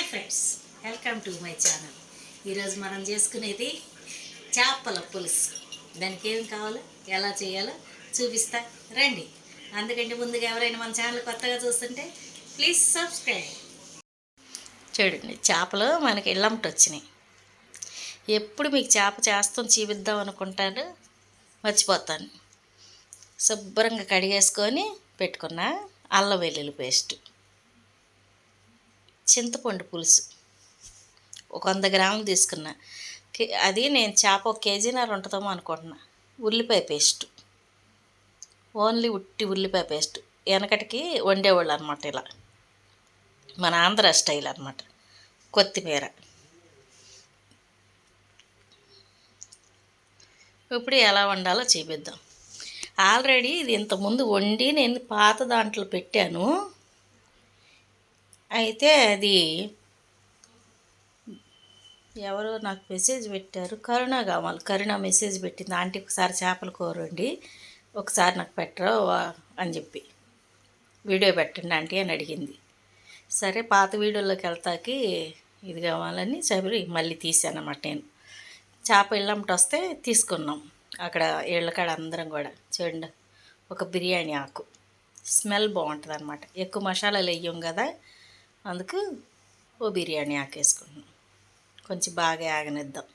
Friends, welcome to my channel. ఈరోజు మనం చేసుకునేది చేపల పులుసు. దానికి ఏం కావాలో ఎలా చేయాలో చూపిస్తా రండి. అందుకంటే ముందుగా ఎవరైనా మన ఛానల్ కొత్తగా చూస్తుంటే ప్లీజ్ సబ్స్క్రైబ్. చూడండి, చేపలు మనకి ఇళ్ళంట వచ్చినాయి. ఎప్పుడు మీకు చేప చేస్తాం చూపిద్దాం అనుకుంటాను, మర్చిపోతాను. శుభ్రంగా కడిగేసుకొని పెట్టుకున్న అల్లం వెల్లుల్లి పేస్ట్, చింతపండు పులుసు ఒక 100 గ్రాములు తీసుకున్నా. అది నేను చేప 1 కేజీన్నర ఉంటుందేమో అనుకుంటున్నా. ఉల్లిపాయ పేస్ట్, ఓన్లీ ఉట్టి ఉల్లిపాయ పేస్ట్. వెనకటికి వండేవాళ్ళు అనమాట, ఇలా మన ఆంధ్ర స్టైల్ అనమాట. కొత్తిమీర. ఇప్పుడు ఎలా వండాలో చూపిద్దాం. ఆల్రెడీ ఇది ఇంతకుముందు వండి నేను పాత దాంట్లో పెట్టాను. అయితే అది ఎవరో నాకు మెసేజ్ పెట్టారు, కరుణ మెసేజ్ పెట్టింది. ఆంటీ ఒకసారి చేపల కూర వండి ఒకసారి నాకు పెట్టరా అని చెప్పి వీడియో పెట్టండి ఆంటీ అని అడిగింది. సరే, పాత వీడియోలోకి వెళ్తాకి ఇది కావాలని చెప్పి మళ్ళీ తీసాను అన్నమాట. నేను చేప ఇళ్ళంట వస్తే తీసుకున్నాం అక్కడ ఇళ్ళకాడ అందరం కూడా. చూడండి, ఒక బిర్యానీ ఆకు స్మెల్ బాగుంటుంది అనమాట. ఎక్కువ మసాలాలు వేయం కదా, అందుకు ఓ బిర్యానీ ఆకు వేసుకుంటున్నాం. కొంచెం బాగా ఆగనిద్దాం.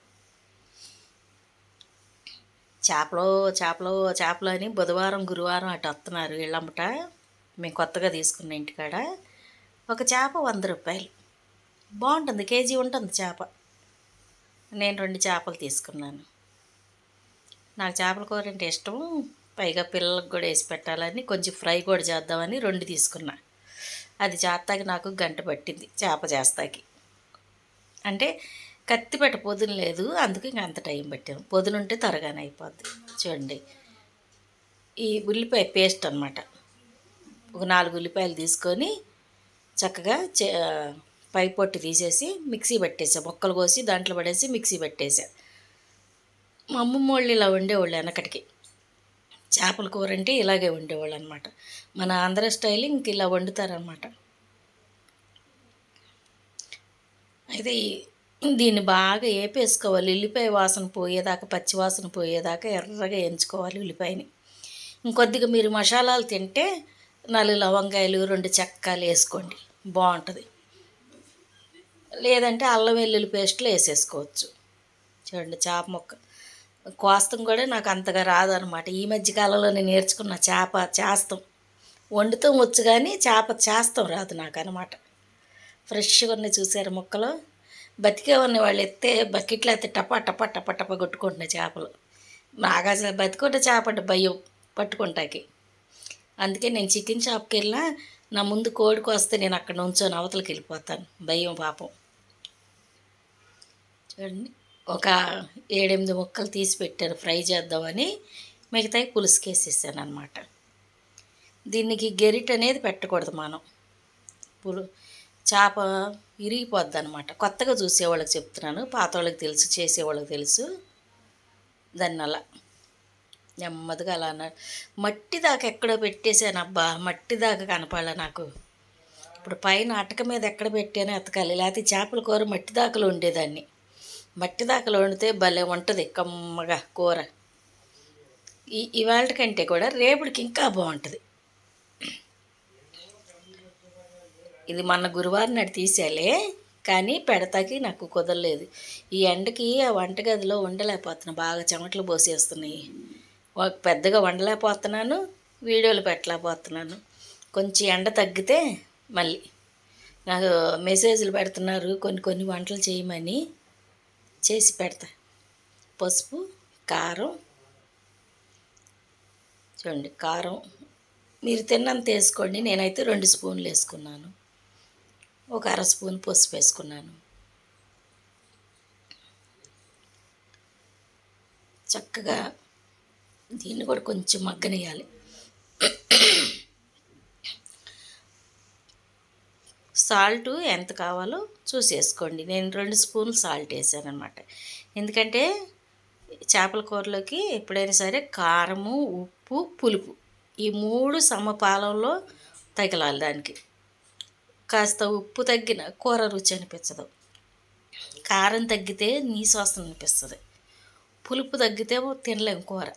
చేపలు అని బుధవారం గురువారం అటు వస్తున్నారు ఇళ్ళమ్మట. మేము కొత్తగా తీసుకున్న ఇంటికాడ ఒక చేప 100 రూపాయలు. బాగుంటుంది, కేజీ ఉంటుంది చేప. నేను 2 చేపలు తీసుకున్నాను. నాకు చేపల కూర అంటే ఇష్టం, పైగా పిల్లలకు కూడా వేసి పెట్టాలని కొంచెం ఫ్రై కూడా చేద్దామని 2 తీసుకున్నా. అది చేస్తాకి నాకు గంట పట్టింది. చేప చేస్తాకి అంటే కత్తిపెట్ట పొదును లేదు, అందుకు ఇంక అంత టైం పెట్టాము. పొదునుంటే త్వరగానే అయిపోద్ది. చూడండి, ఈ ఉల్లిపాయ పేస్ట్ అనమాట. ఒక 4 ఉల్లిపాయలు తీసుకొని చక్కగా పై పొట్టు తీసేసి మిక్సీ పెట్టేసా. ముక్కలు కోసి దాంట్లో పడేసి మిక్సీ పెట్టేసా. మా అమ్మమ్మ వాళ్ళు ఇలా వండేవాళ్ళు వెనకటికి. చేపల కూర అంటే ఇలాగే వండేవాళ్ళు అనమాట. మన ఆంధ్ర స్టైల్ ఇంక ఇలా వండుతారనమాట. అయితే దీన్ని బాగా వేపేసుకోవాలి. ఉల్లిపాయ వాసన పోయేదాకా, పచ్చి వాసన పోయేదాకా ఎర్రగా వేయించుకోవాలి ఉల్లిపాయని. ఇంకొద్దిగా మీరు మసాలాలు తింటే 4 లవంగాయలు 2 చెక్కలు వేసుకోండి, బాగుంటుంది. లేదంటే అల్లం వెల్లుల్లి పేస్ట్లు వేసేసుకోవచ్చు. చూడండి, చేప ముక్క కోస్తం కూడా నాకు అంతగా రాదనమాట. ఈ మధ్యకాలంలో నేను నేర్చుకున్న చేప చేస్తాం. వండుతాం వచ్చు కానీ చేప చేస్తాం రాదు నాకు అనమాట. ఫ్రెష్గా ఉన్నాయి చూసారు ముక్కలు. బతికే ఉన్నాయి, వాళ్ళు ఎత్తే బకెట్లో అయితే టపా టపా టపా టపా కొట్టుకుంటున్నాయి చేపలు. నాకు అసలు బతికుంటే చేప అంటే భయం పట్టుకుంటాకి. అందుకే నేను చికెన్ షాప్కి వెళ్ళినా నా ముందు కోడికి వస్తే నేను అక్కడ నుంచొని అవతలకి వెళ్ళిపోతాను, భయం పాపం. చూడండి, ఒక 7-8 ముక్కలు తీసి పెట్టాను ఫ్రై చేద్దామని. మిగతాయి పులుసుకేసేసాను అనమాట. దీనికి గెరిట్ అనేది పెట్టకూడదు మనం. చేప ఇరిగిపోద్ది అనమాట. కొత్తగా చూసేవాళ్ళకి చెప్తున్నాను, పాత వాళ్ళకి తెలుసు, చేసేవాళ్ళకి తెలుసు. దాన్ని అలా నెమ్మదిగా అలా మట్టి దాకా ఎక్కడో పెట్టేశాను. అబ్బా, మట్టి దాకా కనపడాల నాకు. ఇప్పుడు పైన అటక మీద ఎక్కడ పెట్టానో ఎతకాలి, లేకపోతే చేపల కూర మట్టి దాకలో ఉండేదాన్ని. మట్టి దాకలో వండితే భలే ఉంటుంది కమ్మగా కూర. ఇవాళ కంటే కూడా రేపటికి ఇంకా బాగుంటుంది. ఇది మొన్న గురువారం నాడు తీసేలే, కానీ పెడతాకి నాకు కుదరలేదు. ఈ ఎండకి ఆ వంటగదిలో వండలేకపోతున్నాను, బాగా చెమటలు పోసేస్తున్నాయి. పెద్దగా వండలేకపోతున్నాను, వీడియోలు పెట్టలేకపోతున్నాను. కొంచెం ఎండ తగ్గితే మళ్ళీ నాకు మెసేజ్లు పెడుతున్నారు కొన్ని వంటలు చేయమని, చేసి పెడతా. పసుపు, కారం. చూడండి, కారం మీరు తిన్నంత వేసుకోండి. నేనైతే 2 స్పూన్లు వేసుకున్నాను. ఒక 1/2 స్పూన్ పసుపు వేసుకున్నాను. చక్కగా దీన్ని కూడా కొంచెం మగ్గనియాలి. సాల్ట్ ఎంత కావాలో చూసేసుకోండి. నేను 2 స్పూన్లు సాల్ట్ వేసాను అనమాట. ఎందుకంటే చేపల కూరలోకి ఎప్పుడైనా సరే కారము, ఉప్పు, పులుపు ఈ 3 సమపాలంలో తగలాలి దానికి. కాస్త ఉప్పు తగ్గిన కూర రుచి అనిపించదు, కారం తగ్గితే నీసు వాసన అనిపిస్తుంది, పులుపు తగ్గితే తినలేము కూర.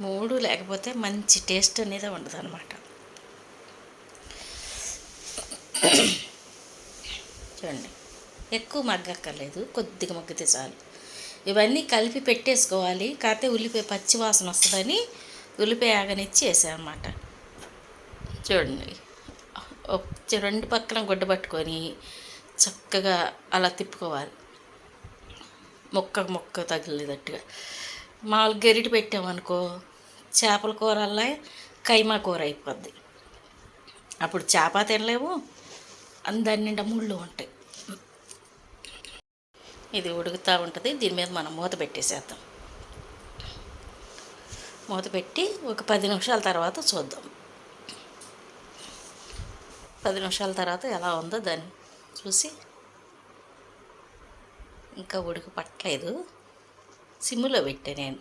మూడు లేకపోతే మంచి టేస్ట్ అనేది ఉండదు అనమాట. చూడండి, ఎక్కువ మగ్గక్కర్లేదు, కొద్దిగా మగ్గితే చాలు. ఇవన్నీ కలిపి పెట్టేసుకోవాలి. కాకపోతే ఉల్లిపాయ పచ్చి వాసన వస్తుందని ఉల్లిపాయ ఆగనిచ్చి వేసాను అనమాట. చూడండి, రెండు పక్కన గుడ్డ పట్టుకొని చక్కగా అలా తిప్పుకోవాలి, మొక్క తగిలేటట్టుగా. మామూలు గరిటె పెట్టామనుకో చేపల కూరల్లా కైమా కూర అయిపోద్ది. అప్పుడు చేప తినలేము, దాని నిండా ముళ్ళు ఉంటాయి. ఇది ఉడుకుతూ ఉంటుంది. దీని మీద మనం మూత పెట్టేసేద్దాం. మూత పెట్టి ఒక 10 నిమిషాల తర్వాత చూద్దాం. 10 నిమిషాల తర్వాత ఎలా ఉందో దాన్ని చూసి, ఇంకా ఉడికి పట్టలేదు, సిమ్లో పెట్టా నేను.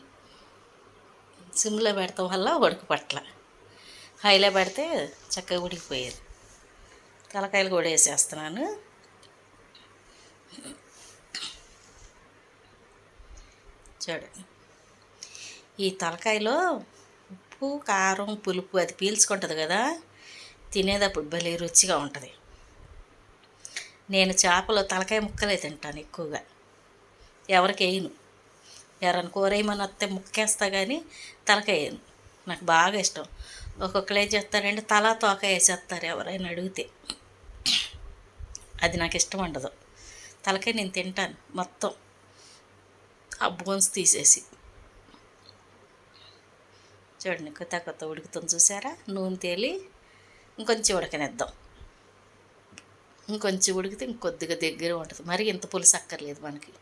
సిమ్లో పెడతాం వల్ల ఉడికి పట్ల, హైలో పెడితే చక్కగా ఉడికిపోయేది. తలకాయలు కూడా వేసేస్తున్నాను. చూడండి, ఈ తలకాయలో ఉప్పు కారం పులుపు అది పీల్చుకుంటుంది కదా, తినేటప్పుడు భలే రుచిగా ఉంటుంది. నేను చేపలో తలకాయ ముక్కలే తింటాను ఎక్కువగా, ఎవరికి వేయను. ఎవరైనా కూర వేయమని వస్తే ముక్కేస్తా కానీ తలకాయ వేయను, నాకు బాగా ఇష్టం. ఒక్కొక్కరు ఏం చేస్తారంటే తలా తోక వేసేస్తారు ఎవరైనా అడిగితే, అది నాకు ఇష్టం ఉండదు. తలకాయ నేను తింటాను మొత్తం, ఆ బోన్స్ తీసేసి. చూడండి, కొత్త ఉడుకుతుంది చూసారా, నూనె తేలి ఇంకొంచెం ఉడకనిద్దాం. ఇంకొంచెం ఉడికితే ఇంకొద్దిగా దగ్గర ఉంటుంది. మరి ఇంత పులుసు అక్కర్లేదు మనకి,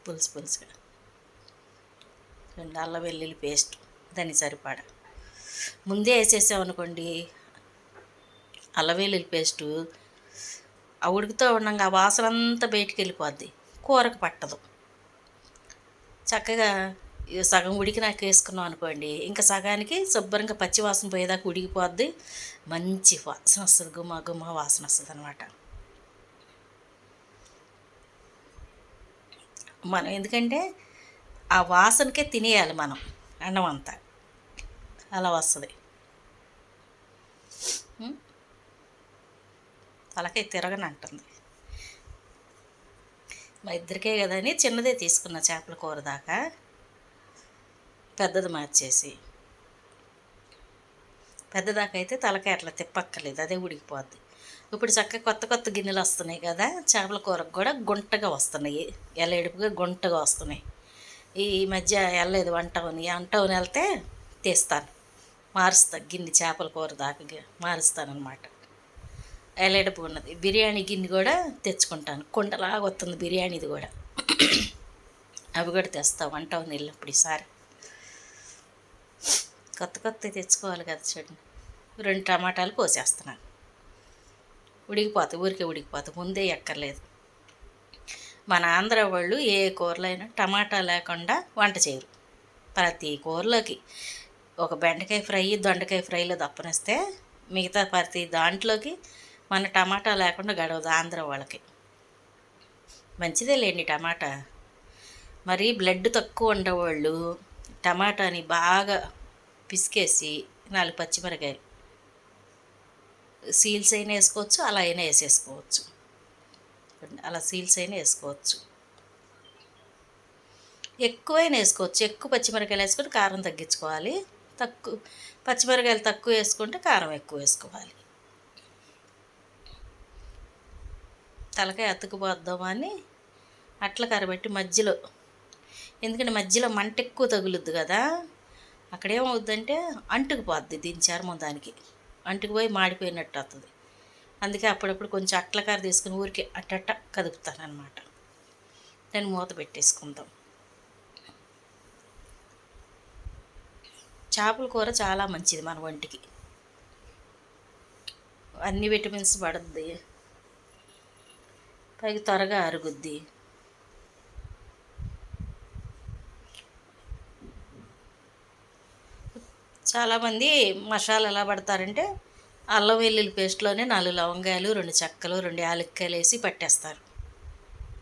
పులుసుగా. చూడండి, అల్లం వెల్లుల్లి పేస్ట్ దానికి సరిపడా ముందే వేసేసామనుకోండి. అల్లం వెల్లుల్లి పేస్టు ఆ ఉడుకుతూ ఉండగా ఆ వాసన అంతా బయటికి వెళ్ళిపోద్ది, కూరకు పట్టదు. చక్కగా సగం ఉడికినాక వేసుకున్నాం అనుకోండి, ఇంకా సగానికి శుభ్రంగా పచ్చి వాసన పోయేదాకా ఉడికిపోద్ది. మంచి వాసన వస్తుంది, గుమ్మ వాసన వస్తుంది అనమాట. మనం ఎందుకంటే ఆ వాసనకే తినేయాలి మనం అన్నం అంతా, అలా వస్తుంది. తలకాయ తిరగనంటుంది. మా ఇద్దరికే కదని చిన్నదే తీసుకున్న చేపల కూర దాకా, పెద్దది మార్చేసి. పెద్దదాకా అయితే తలకాయ అట్లా తిప్పక్కర్లేదు, అదే ఉడికిపోద్ది. ఇప్పుడు చక్కగా కొత్త గిన్నెలు వస్తున్నాయి కదా, చేపల కూరకు కూడా గుంటగా వస్తున్నాయి, ఎల్లెడుపుగా గుంటగా వస్తున్నాయి. ఈ మధ్య వెళ్ళలేదు వంటవుని వెళ్తే తీస్తాను, మారుస్తాను గిన్నె, చేపల కూర దాకా మారుస్తానమాట. ఎల్లెడుపు ఉన్నది. బిర్యానీ గిన్నె కూడా తెచ్చుకుంటాను, కుండలాగా వస్తుంది బిర్యానీది కూడా. అవి కూడా తెస్తాను వంటవుని వెళ్ళినప్పుడు. ఈసారి కొత్త తెచ్చుకోవాలి కదా. చూడండి, 2 టమాటాలు కోసేస్తున్నాను, ఊరికే ఉడికిపోతాయి, ముందే ఎక్కర్లేదు. మన ఆంధ్ర వాళ్ళు ఏ కూరలైనా టమాటా లేకుండా వంట చేయరు. ప్రతి కూరలోకి ఒక బెండకాయ ఫ్రై, దొండకాయ ఫ్రైలో దప్పనిస్తే మిగతా ప్రతి దాంట్లోకి మన టమాటా లేకుండా గడవదు ఆంధ్ర వాళ్ళకి. మంచిదే లేండి టమాటా. మరి బ్లడ్ తక్కువ ఉండేవాళ్ళు టమాటాని బాగా పిసికేసి 4 పచ్చిమిరకాయలు సీల్స్ అయినా వేసుకోవచ్చు, అలా అయినా వేసేసుకోవచ్చు. అలా సీల్స్ అయినా వేసుకోవచ్చు, ఎక్కువైనా వేసుకోవచ్చు. ఎక్కువ పచ్చిమిరకాయలు వేసుకుంటే కారం తగ్గించుకోవాలి, తక్కువ పచ్చిమిరకాయలు తక్కువ వేసుకుంటే కారం ఎక్కువ వేసుకోవాలి. తలకాయ అతుకుపోద్దామని అట్ల కరబెట్టి మధ్యలో, ఎందుకంటే మధ్యలో మంట ఎక్కువ తగులుద్ది కదా, అక్కడేమవుద్దంటే అంటుకుపోద్ది, దీని చర్మం దానికి అంటుకుపోయి మాడిపోయినట్టు వస్తుంది. అందుకే అప్పుడప్పుడు కొంచెం అట్లకార తీసుకుని ఊరికే అట్టట్ట కదుపుతాను అనమాట. దాన్ని మూత పెట్టేసుకుందాం. చేపల కూర చాలా మంచిది మన ఒంటికి, అన్ని విటమిన్స్ పడుద్ది, పైకి త్వరగా అరుగుద్ది. చాలామంది మసాలా ఎలా పడతారంటే అల్లం వెల్లుల్లి పేస్ట్లోనే 4 లవంగాలు, 2 చెక్కలు, 2 యాలక్కాయలు వేసి పట్టేస్తారు.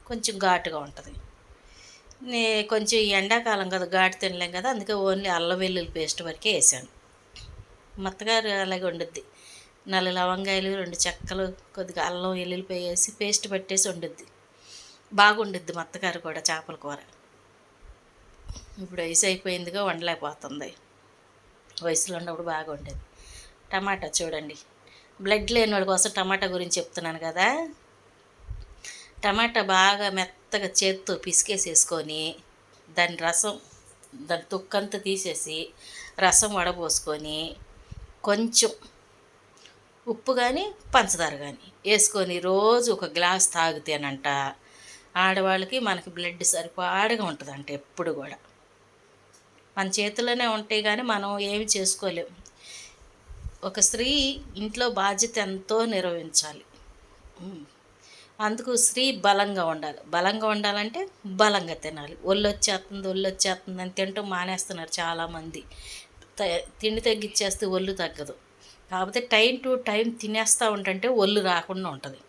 కొంచెం ఘాటుగా ఉంటుంది. కొంచెం ఎండాకాలం కదా, ఘాటు తినలేం కదా, అందుకే ఓన్లీ అల్లం వెల్లుల్లి పేస్ట్ వరకే వేసాను. మా అత్తగారు అలాగే వండుద్ది. 4 లవంగాయలు, 2 చెక్కలు, కొద్దిగా అల్లం వెల్లుల్లిపాయ వేసి పేస్ట్ పట్టేసి వండుద్ది. బాగుండుద్ది మా అత్తగారు కూడా చేపల కూర. ఇప్పుడు వయసు అయిపోయిందిగా వండలేకపోతుంది. వయసులో ఉన్నప్పుడు బాగా ఉండేది. టమాటా చూడండి, బ్లడ్ లేని వాడి కోసం టమాటా గురించి చెప్తున్నాను కదా. టమాటా బాగా మెత్తగా చేత్తో పిసికేసేసుకొని దాని రసం, దాని తొక్కంతా తీసేసి రసం వడపోసుకొని కొంచెం ఉప్పు కానీ పంచదార కానీ వేసుకొని రోజు ఒక గ్లాస్ తాగితేనంట ఆడవాళ్ళకి మనకి బ్లడ్ సరిపాడుగా ఉంటుందంట. ఎప్పుడు కూడా మన చేతిలోనే ఉంటాయి కానీ మనం ఏమి చేసుకోలేము. ఒక స్త్రీ ఇంట్లో బాధ్యత ఎంతో నిర్వహించాలి. అందుకు స్త్రీ బలంగా ఉండాలి. బలంగా ఉండాలంటే బలంగా తినాలి. ఒళ్ళు వచ్చేస్తుంది అని తినటం మానేస్తున్నారు చాలామంది. తిండి తగ్గిచ్చేస్తే ఒళ్ళు తగ్గదు. కాకపోతే టైం టు టైం తినేస్తూ ఉంటుంటే ఒళ్ళు రాకుండా ఉంటుంది.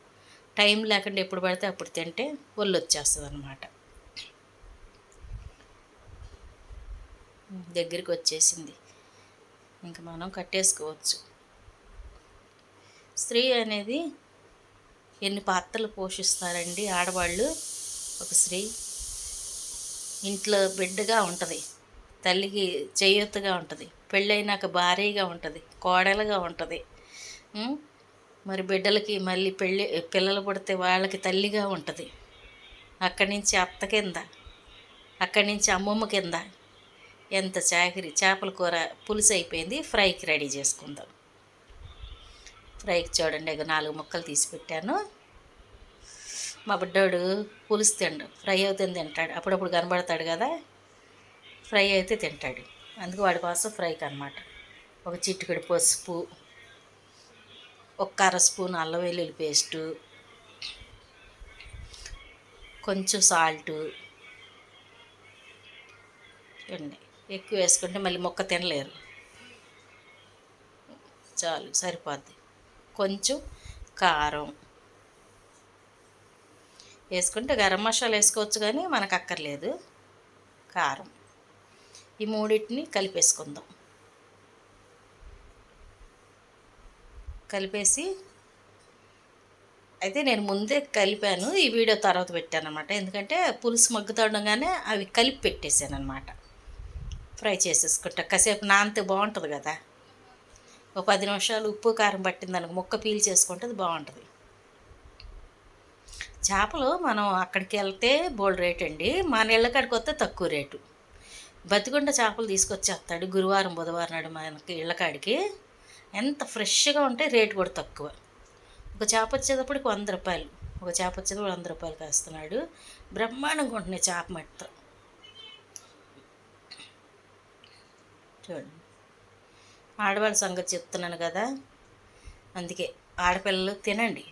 టైం లేకుండా ఎప్పుడు పడితే అప్పుడు తింటే ఒళ్ళు వచ్చేస్తుంది అన్నమాట. దగ్గరికి వచ్చేసింది, ఇంకా మనం కట్టేసుకోవచ్చు. స్త్రీ అనేది ఎన్ని పాత్రలు పోషిస్తారండి ఆడవాళ్ళు. ఒక స్త్రీ ఇంట్లో బిడ్డగా ఉంటుంది, తల్లికి చేయూతగా ఉంటుంది, పెళ్ళైనాక భార్యగా ఉంటుంది, కోడలుగా ఉంటుంది. మరి బిడ్డలకి మళ్ళీ పిల్లలు పుడితే వాళ్ళకి తల్లిగా ఉంటుంది. అక్కడి నుంచి అత్త కింద, అక్కడి నుంచి అమ్మమ్మ కింద. ఎంత చాకరీ. చేపల కూర పులుసు అయిపోయింది, ఫ్రైకి రెడీ చేసుకుందాం. ఫ్రైకి చూడండి, 4 ముక్కలు తీసి పెట్టాను. మా బిడ్డోడు పులుసు తిండు, ఫ్రై అవుతుంది తింటాడు. అప్పుడప్పుడు కనబడతాడు కదా, ఫ్రై అయితే తింటాడు. అందుకు వాడి కోసం ఫ్రైకి అన్నమాట. ఒక చిటికెడు పసుపు, ఒక 1/2 స్పూన్ అల్లం వెల్లుల్లి పేస్టు, కొంచెం సాల్టు. చూడండి, ఎక్కువ వేసుకుంటే మళ్ళీ మొక్క తినలేరు. చాలు, సరిపోద్ది. కొంచెం కారం వేసుకుంటే గరం మసాలా వేసుకోవచ్చు కానీ మనకు అక్కర్లేదు. కారం, ఈ మూడింటిని కలిపేసుకుందాం. కలిపేసి అయితే నేను ముందే కలిపాను, ఈ వీడియో తర్వాత పెట్టాను అనమాట. ఎందుకంటే పులుసు మగ్గుతుండగానే అవి కలిపి పెట్టేశాను అనమాట. ఫ్రై చేసేసుకుంటా కాసేపు నానితే బాగుంటుంది కదా. ఒక 10 నిమిషాలు ఉప్పు కారం పట్టిందనుకో ముక్క పీల్ చేసుకుంటే అది బాగుంటుంది. చేపలు మనం అక్కడికి వెళ్తే బోల్డ్ రేట్ అండి, మన ఇళ్ళకాడికి వస్తే తక్కువ రేటు. బతికొండ చేపలు తీసుకొచ్చేస్తాడు గురువారం బుధవారం నాడు మనకి ఇళ్ళకాడికి. ఎంత ఫ్రెష్గా ఉంటే రేటు కూడా తక్కువ. ఒక చేప వచ్చేటప్పటికి 100 రూపాయలు, ఒక చేప వచ్చేటప్పుడు 100 రూపాయలు కాస్తున్నాడు. బ్రహ్మాండంగా ఉంటున్నాయి చేప మట్టితో. చూడండి, ఆడవాళ్ళ సంగతి చెప్తున్నాను కదా. అందుకే ఆడపిల్లలు తినండి,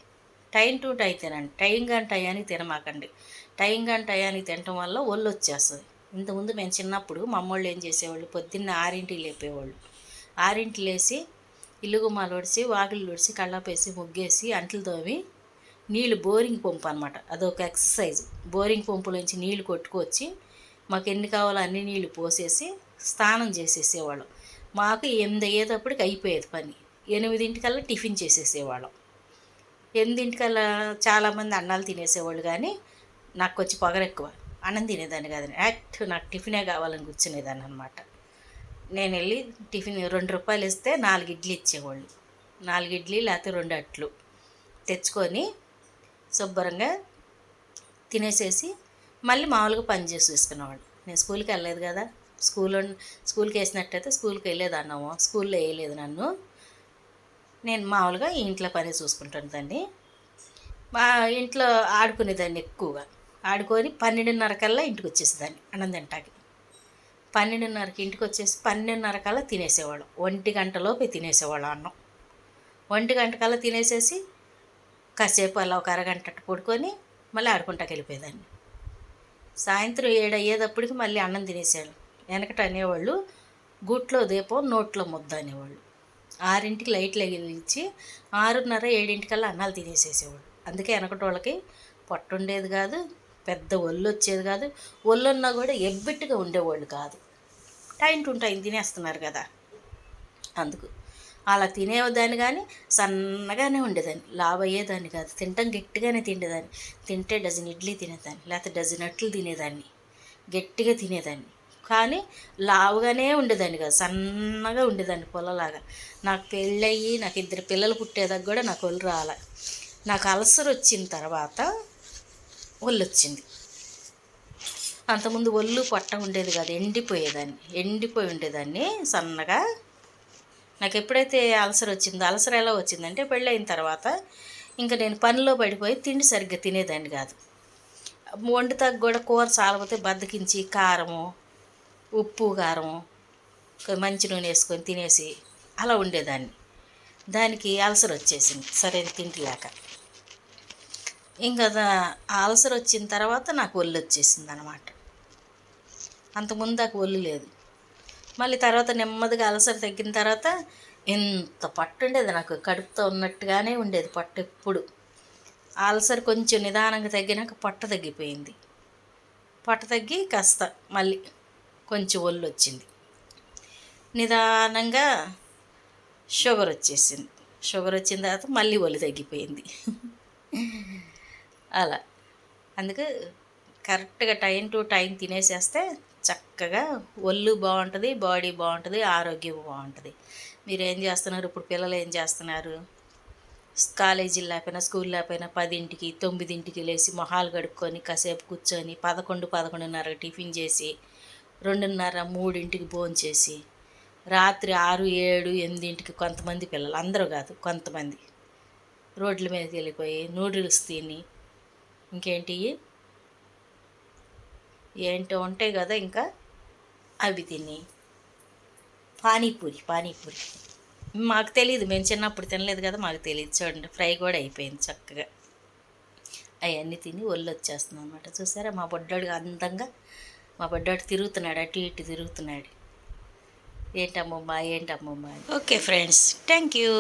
టైం టు టైం తినండి. టైం కానీ టయానికి తినమాకండి. టైం కానీ టయానికి తినటం వల్ల ఒళ్ళు వచ్చేస్తుంది. ఇంతకుముందు మేము చిన్నప్పుడు మా అమ్మోళ్ళు ఏం చేసేవాళ్ళు, పొద్దున్న 6ంటికి లేపేవాళ్ళు. 6ంటికి లేచి ఇల్లు గుమ్మాలు ఒడిసి, వాకిళ్ళు ఒడిసి, కళ్ళాపేసి, ముగ్గేసి, అంట్లు తోమి, నీళ్ళు బోరింగ్ పంపు అనమాట, అదొక ఎక్సర్సైజ్. బోరింగ్ పంపులోంచి నీళ్ళు కొట్టుకొచ్చి మాకు ఎన్ని కావాలో అన్ని నీళ్ళు పోసేసి స్నానం చేసేసేవాళ్ళం. మాకు 8 అయ్యేటప్పటికి అయిపోయేది పని. 8ంటికల్లా టిఫిన్ చేసేసేవాళ్ళం. 8ంటికల్లా చాలామంది అన్నాలు తినేసేవాళ్ళు, కానీ నాకు కొంచెం పొగరు ఎక్కువ. అన్నం తినేదాన్ని కాదని నాకు టిఫినే కావాలని కూర్చునేదాన్ని అనమాట. నేను వెళ్ళి టిఫిన్ 2 రూపాయలు ఇస్తే 4 ఇడ్లీ ఇచ్చేవాళ్ళు. 4 ఇడ్లీ లేకపోతే 2 అట్లు తెచ్చుకొని శుభ్రంగా తినేసేసి మళ్ళీ మామూలుగా పని చేసి తీసుకునేవాళ్ళు. నేను స్కూల్కి వెళ్ళలేదు కదా, స్కూల్కి వేసినట్టయితే స్కూల్కి వెళ్ళేదన్నాము. స్కూల్లో వేయలేదు నన్ను. నేను మామూలుగా ఇంట్లో పని చూసుకుంటాను దాన్ని. మా ఇంట్లో ఆడుకునేదాన్ని ఎక్కువగా. ఆడుకొని 12:30 కల్లా ఇంటికి వచ్చేసేదాన్ని అన్నం తింటాకి. 12:30కి ఇంటికి వచ్చేసి 12:30 కల్లా తినేసేవాళ్ళం. 1 గంటలోపే తినేసేవాళ్ళం అన్నం. 1 గంట కల్లా తినేసేసి కాసేపు అలా ఒక అరగంట పడుకొని మళ్ళీ ఆడుకుంటాకి వెళ్ళిపోయేదాన్ని. సాయంత్రం 7 అయ్యేటప్పటికి మళ్ళీ అన్నం తినేసేవాళ్ళు. వెనకట అనేవాళ్ళు, గూట్లో దీపం నోట్లో ముద్ద అనేవాళ్ళు. 6ంటికి లైట్లు వెలిగించి 6:30 7ంటికల్లా అన్నాలు తినేసేసేవాడు. అందుకే వెనకటోళ్ళకి పొట్ట ఉండేది కాదు, పెద్ద ఒళ్ళు వచ్చేది కాదు. ఒళ్ళున్నా కూడా ఎబ్బెట్టుగా ఉండేవాళ్ళు కాదు. టైం టు టైం తినేస్తున్నారు కదా, అందుకు అలా తినేదాన్ని. కానీ సన్నగానే ఉండేదాన్ని, లావు అయ్యేదాన్ని కాదు. తింటాం గట్టిగానే తిండేదాన్ని. తింటే డజన్ ఇడ్లీ తినేదాన్ని, లేకపోతే డజన్ అట్లు తినేదాన్ని, గట్టిగా తినేదాన్ని. కానీ లావుగానే ఉండేదాన్ని కాదు, సన్నగా ఉండేదాన్ని పొలలాగా. నాకు పెళ్ళయ్యి నాకు 2 పిల్లలు పుట్టేదాకా కూడా నాకు ఒళ్ళు రాలే. నాకు అల్సర్ వచ్చిన తర్వాత ఒళ్ళు వచ్చింది. అంతకుముందు ఒళ్ళు పొట్ట ఉండేది కాదు, ఎండిపోయి ఉండేదాన్ని సన్నగా. నాకు ఎప్పుడైతే అల్సర్ వచ్చిందో, అల్సర్ ఎలా వచ్చిందంటే పెళ్ళయిన తర్వాత ఇంకా నేను పనిలో పడిపోయి తిండి సరిగ్గా తినేదాన్ని కాదు. వండుతాకు కూడా కూర చాలపోతే బద్దకించి కారము, ఉప్పు కారము, మంచి నూనె వేసుకొని తినేసి అలా ఉండేదాన్ని. దానికి అల్సర్ వచ్చేసింది సరైన తిండి లేక. ఇంకా అల్సర్ వచ్చిన తర్వాత నాకు ఒళ్ళు వచ్చేసింది అనమాట. అంతకుముందు నాకు ఒళ్ళు లేదు. మళ్ళీ తర్వాత నెమ్మదిగా అల్సర్ తగ్గిన తర్వాత ఎంత పట్టు ఉండేది, నాకు కడుపుతో ఉన్నట్టుగానే ఉండేది పట్టు ఎప్పుడు. అల్సర్ కొంచెం నిదానంగా తగ్గినాక పొట్ట తగ్గిపోయింది. పొట్ట తగ్గి కాస్త మళ్ళీ కొంచెం ఒళ్ళు వచ్చింది. నిదానంగా షుగర్ వచ్చేసింది. షుగర్ వచ్చిన తర్వాత మళ్ళీ ఒళ్ళు తగ్గిపోయింది. అలా అందుకు కరెక్ట్గా టైం టు టైం తినేసేస్తే చక్కగా ఒళ్ళు బాగుంటుంది, బాడీ బాగుంటుంది, ఆరోగ్యం బాగుంటుంది. మీరు ఏం చేస్తున్నారు ఇప్పుడు? పిల్లలు ఏం చేస్తున్నారు? కాలేజీలు లేకపోయినా స్కూల్ లేకపోయినా 10ంటికి 9ంటికి లేచి మొహాలు కడుక్కొని కాసేపు కూర్చొని 11 11:30 టిఫిన్ చేసి 2:30 3ంటికి భోంచేసి రాత్రి 6 7 8ంటికి కొంతమంది పిల్లలు, అందరూ కాదు కొంతమంది, రోడ్ల మీదకి వెళ్ళిపోయి నూడిల్స్ తిని ఇంకేంటి ఏంటో ఉంటాయి కదా ఇంకా అవి తిని పానీపూరి మాకు తెలియదు, మేము చిన్నప్పుడు తినలేదు కదా, మాకు తెలియదు. చూడండి ఫ్రై కూడా అయిపోయింది చక్కగా. అవన్నీ తిని ఒళ్ళు వచ్చేస్తున్నాం అనమాట. చూసారా మా బొడ్డాడు అందంగా, మా బొడ్డాడు తిరుగుతున్నాడు, అటు ఇటు తిరుగుతున్నాడు. ఏంటమ్మమ్మా ఓకే ఫ్రెండ్స్, థ్యాంక్ యూ.